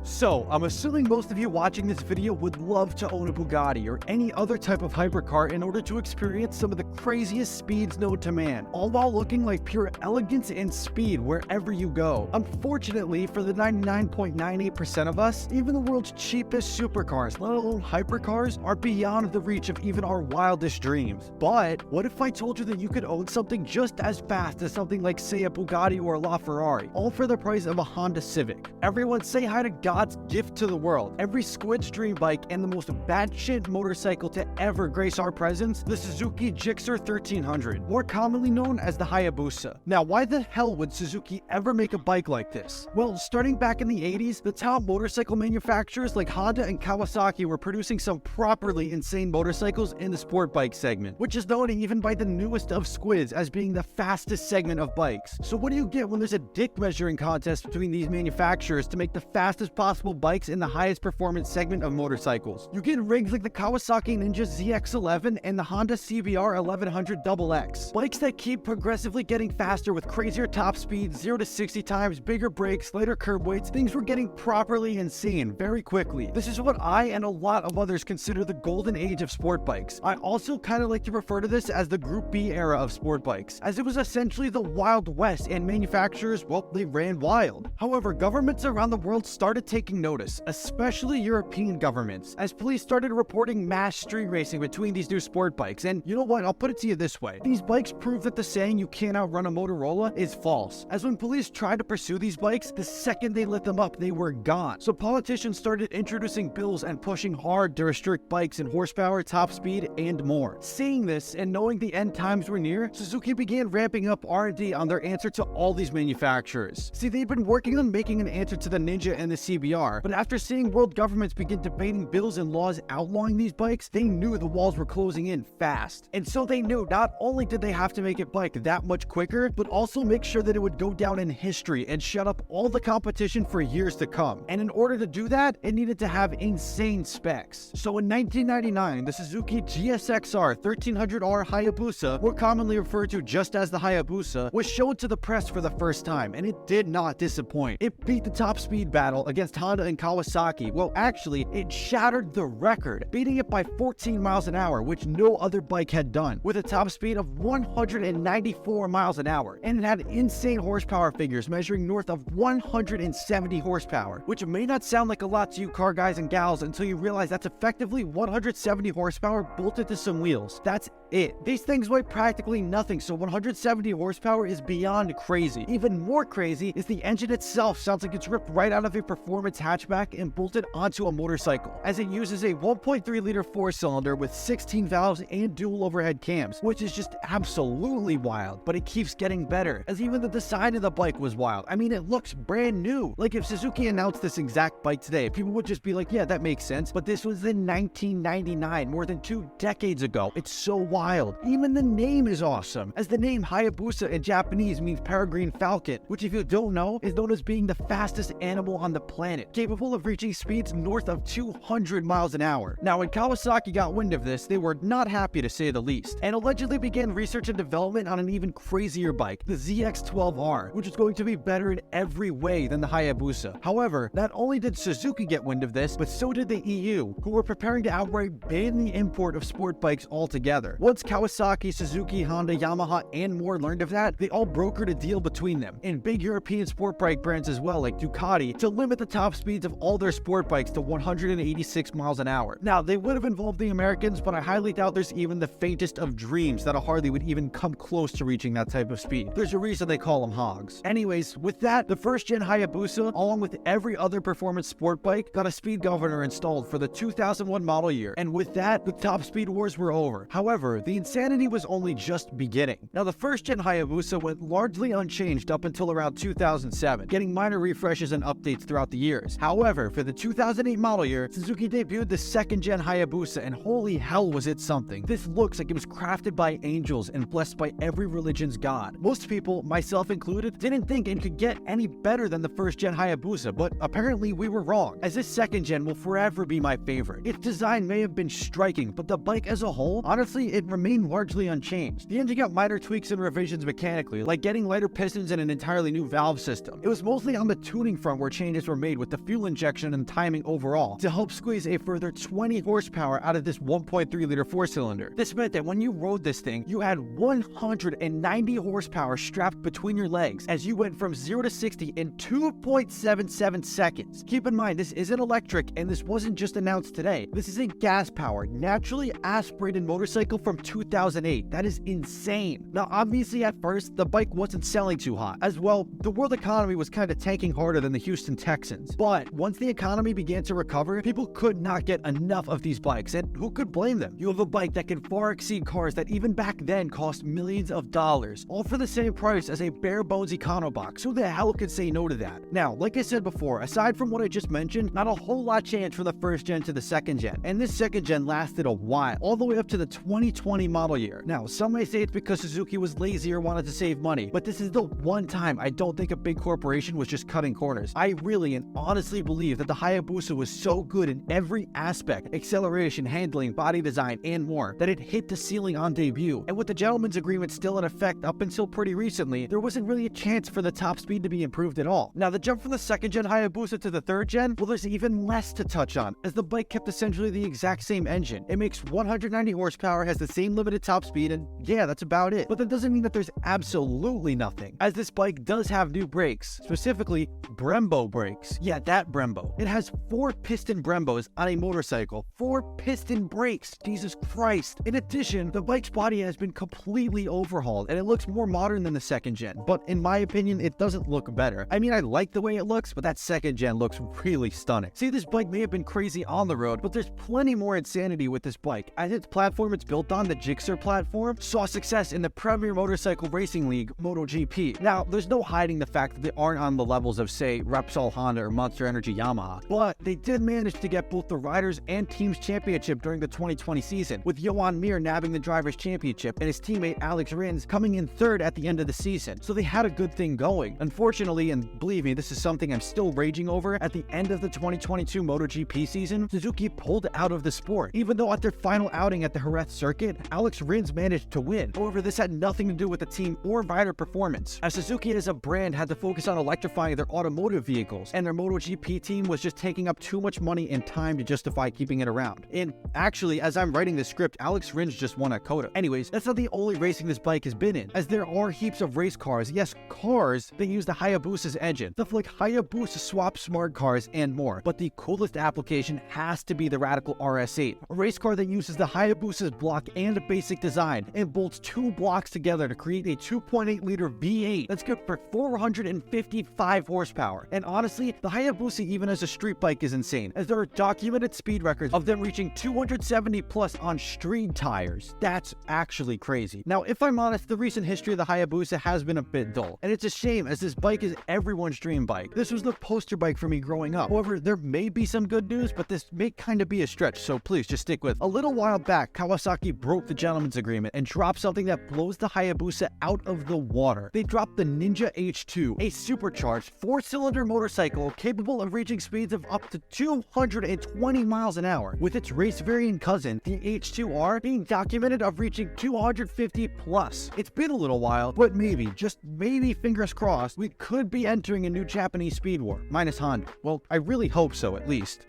So, I'm assuming most of you watching this video would love to own a Bugatti or any other type of hypercar in order to experience some of the craziest speeds known to man, all while looking like pure elegance and speed wherever you go. Unfortunately, for the 99.98% of us, even the world's cheapest supercars, let alone hypercars, are beyond the reach of even our wildest dreams. But what if I told you that you could own something just as fast as something like, say, a Bugatti or a LaFerrari, all for the price of a Honda Civic? Everyone say hi to God's gift to the world, every squid's dream bike, and the most batshit motorcycle to ever grace our presence, the Suzuki GSXR 1300, more commonly known as the Hayabusa. Now, why the hell would Suzuki ever make a bike like this? Well, starting back in the 80s, the top motorcycle manufacturers like Honda and Kawasaki were producing some properly insane motorcycles in the sport bike segment, which is known even by the newest of squids as being the fastest segment of bikes. So what do you get when there's a dick measuring contest between these manufacturers to make the fastest possible bikes in the highest performance segment of motorcycles? You get rigs like the Kawasaki Ninja ZX11 and the Honda CBR 1100 XX, bikes that keep progressively getting faster with crazier top speeds, 0 to 60 times, bigger brakes, lighter curb weights. Things were getting properly insane very quickly. This is what I and a lot of others consider the golden age of sport bikes. I also kind of like to refer to this as the Group B era of sport bikes, as it was essentially the Wild West and manufacturers, well, they ran wild. However, governments around the world started taking notice, especially European governments, as police started reporting mass street racing between these new sport bikes. And you know what, I'll put it to you this way: these bikes prove that the saying "you can't outrun a Motorola" is false, as when police tried to pursue these bikes, the second they lit them up, they were gone. So politicians started introducing bills and pushing hard to restrict bikes in horsepower, top speed, and more. Seeing this and knowing the end times were near, Suzuki began ramping up R&D on their answer to all these manufacturers. See, they'd been working on making an answer to the Ninja and the CBR, but after seeing world governments begin debating bills and laws outlawing these bikes, they knew the walls were closing in fast. And so they knew not only did they have to make it bike that much quicker, but also make sure that it would go down in history and shut up all the competition for years to come. And in order to do that, it needed to have insane specs. So in 1999, the Suzuki GSXR 1300R Hayabusa, more commonly referred to just as the Hayabusa, was shown to the press for the first time, and it did not disappoint. It beat the top speed battle against Honda and Kawasaki. Well, actually, it shattered the record, beating it by 14 miles an hour, which no other bike had done, with a top speed of 194 miles an hour. And it had insane horsepower figures measuring north of 170 horsepower, which may not sound like a lot to you car guys and gals until you realize that's effectively 170 horsepower bolted to some wheels. That's it. These things weigh practically nothing, so 170 horsepower is beyond crazy. Even more crazy is the engine itself sounds like it's ripped right out of a performance hatchback and bolted onto a motorcycle, as it uses a 1.3 liter 4-cylinder with 16 valves and dual overhead cams, which is just absolutely wild. But it keeps getting better, as even the design of the bike was wild. I mean, it looks brand new. Like, if Suzuki announced this exact bike today, people would just be like, yeah, that makes sense. But this was in 1999, more than 2 decades ago. It's so wild. Even the name is awesome, as the name Hayabusa in Japanese means peregrine falcon, which, if you don't know, is known as being the fastest animal on the planet, capable of reaching speeds north of 200 miles an hour. Now, when Kawasaki got wind of this, they were not happy, to say the least, and allegedly began research and development on an even crazier bike, the ZX12R, which is going to be better in every way than the Hayabusa. However, not only did Suzuki get wind of this, but so did the EU, who were preparing to outright ban the import of sport bikes altogether. Once Kawasaki, Suzuki, Honda, Yamaha, and more learned of that, they all brokered a deal between them, and big European sport bike brands as well, like Ducati, to limit the top speeds of all their sport bikes to 186 miles an hour. Now, they would have involved the Americans, but I highly doubt there's even the faintest of dreams that a Harley would even come close to reaching that type of speed. There's a reason they call them hogs. Anyways, with that, the first gen Hayabusa, along with every other performance sport bike, got a speed governor installed for the 2001 model year, and with that, the top speed wars were over. However, the insanity was only just beginning. Now, the first gen Hayabusa went largely unchanged up until around 2007, getting minor refreshes and updates throughout the years. However, for the 2008 model year, Suzuki debuted the second gen Hayabusa, and holy hell was it something. This looks like it was crafted by angels and blessed by every religion's god. Most people, myself included, didn't think it could get any better than the first gen Hayabusa, but apparently we were wrong, as this second gen will forever be my favorite. Its design may have been striking, but the bike as a whole, honestly, it remained largely unchanged. The engine got minor tweaks and revisions mechanically, like getting lighter pistons and an entirely new valve system. It was mostly on the tuning front where changes were made with the fuel injection and timing overall to help squeeze a further 20 horsepower out of this 1.3-liter four-cylinder. This meant that when you rode this thing, you had 190 horsepower strapped between your legs as you went from 0 to 60 in 2.77 seconds. Keep in mind, this isn't electric, and this wasn't just announced today. This is a gas-powered, naturally aspirated motorcycle from 2008. That is insane. Now, obviously at first, the bike wasn't selling too hot. As well, the world economy was kind of tanking harder than the Houston Texans. But once the economy began to recover, people could not get enough of these bikes, and who could blame them? You have a bike that can far exceed cars that even back then cost millions of dollars, all for the same price as a bare-bones econo-box. Who the hell could say no to that? Now, like I said before, aside from what I just mentioned, not a whole lot changed from the first gen to the second gen, and this second gen lasted a while, all the way up to the 2020 model year. Now, some may say it's because Suzuki was lazy or wanted to save money, but this is the one time I don't think a big corporation was just cutting corners. I really and honestly believe that the Hayabusa was so good in every aspect, acceleration, handling, body design, and more, that it hit the ceiling on debut. And with the gentleman's agreement still in effect up until pretty recently, there wasn't really a chance for the top speed to be improved at all. Now, the jump from the second gen Hayabusa to the third gen, well, there's even less to touch on, as the bike kept essentially the exact same engine. It makes 190 horsepower, has the same limited top speed, and yeah, that's about it. But that doesn't mean that there's absolutely nothing, as this bike does have new brakes, specifically Brembo brakes. Yeah, that Brembo. It has 4 piston Brembos on a motorcycle. 4 piston brakes. Jesus Christ. In addition, the bike's body has been completely overhauled, and it looks more modern than the second gen, but in my opinion, it doesn't look better. I mean, I like the way it looks, but that second gen looks really stunning. See, this bike may have been crazy on the road, but there's plenty more insanity with this bike, as its platform it's built on, the GSXR platform, saw success in the Premier Motorcycle Racing League, MotoGP. Now, there's no hiding the fact that they aren't on the levels of, say, Repsol Honda or Monster Energy Yamaha, but they did manage to get both the Riders and Teams Championship during the 2020 season, with Johan Mir nabbing the Drivers' Championship and his teammate Alex Rins coming in third at the end of the season. So they had a good thing going. Unfortunately, and believe me, this is something I'm still raging over, at the end of the 2022 MotoGP season, Suzuki pulled out of the sport. Even though at their final outing at the Jerez circuit, Alex Rins managed to win. However, this had nothing to do with the team or rider performance, as Suzuki as a brand had to focus on electrifying their automotive vehicles, and their MotoGP team was just taking up too much money and time to justify keeping it around. And actually, as I'm writing this script, Alex Rins just won at COTA. Anyways, that's not the only racing this bike has been in, as there are heaps of race cars, yes, cars, that use the Hayabusa's engine, stuff like Hayabusa Swap Smart Cars and more. But the coolest application has to be the Radical RS8, a race car that uses the Hayabusa's block and basic design and bolts 2 blocks together to create a 2.8-liter V8 that's good for 455 horsepower. And honestly, the Hayabusa even as a street bike is insane, as there are documented speed records of them reaching 270 plus on street tires. That's actually crazy. Now, if I'm honest, the recent history of the Hayabusa has been a bit dull, and it's a shame, as this bike is everyone's dream bike. This was the poster bike for me growing up. However, there may be some good news, but this may kind of be a stretch, so please just stick with. A little while back, Kawasaki broke the gentleman's agreement and dropped something that blows the Hayabusa out of the water. They dropped the Ninja H2, a supercharged 4-cylinder motorcycle capable of reaching speeds of up to 220 miles an hour, with its race variant cousin, the H2R, being documented of reaching 250 plus. It's been a little while, but maybe, just maybe, fingers crossed, we could be entering a new Japanese speed war, minus Honda. Well, I really hope so, at least.